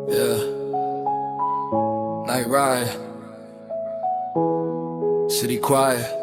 Yeah, night ride, city quiet.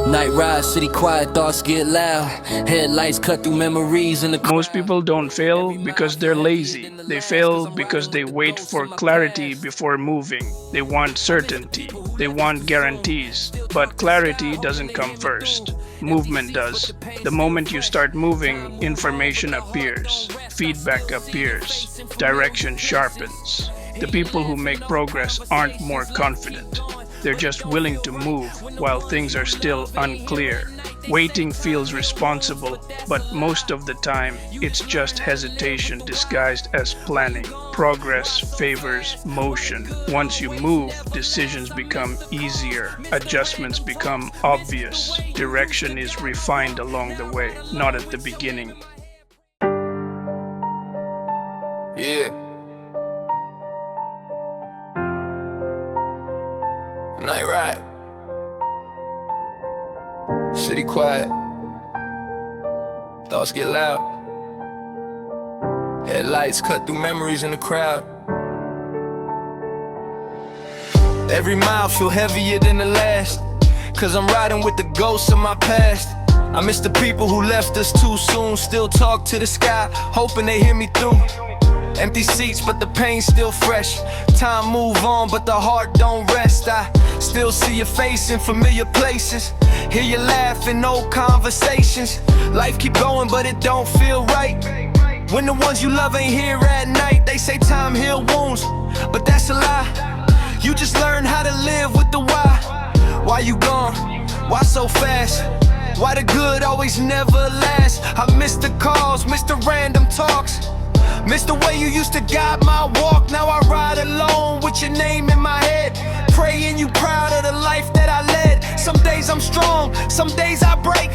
Night ride, city quiet, thoughts get loud. Headlights cut through memories in the Most people don't fail because they're lazy. They fail because they wait for clarity before moving. They want certainty. They want guarantees. But clarity doesn't come first. Movement does. The moment you start moving, information appears, feedback appears, direction sharpens. The people who make progress aren't more confident. They're just willing to move while things are still unclear. Waiting feels responsible, but most of the time, it's just hesitation disguised as planning. Progress favors motion. Once you move, decisions become easier, adjustments become obvious. Direction is refined along the way, not at the beginning. Yeah. Night ride, city quiet, thoughts get loud. Headlights cut through memories in the crowd. Every mile feel heavier than the last, cause I'm riding with the ghosts of my past. I miss the people who left us too soon. Still talk to the sky, hoping they hear me through. Empty seats, but the pain's still fresh. Time move on, but the heart don't rest. I still see your face in familiar places, hear you laugh in old conversations. Life keep going, but it don't feel right when the ones you love ain't here at night. They say time heal wounds, but that's a lie. You just learn how to live with the why. Why you gone? Why so fast? Why the good always never lasts? I miss the calls, miss the random talks, miss the way you used to guide my walk. Now I ride alone with your name in my head, praying you proud of the life that I led. Some days I'm strong, some days I break.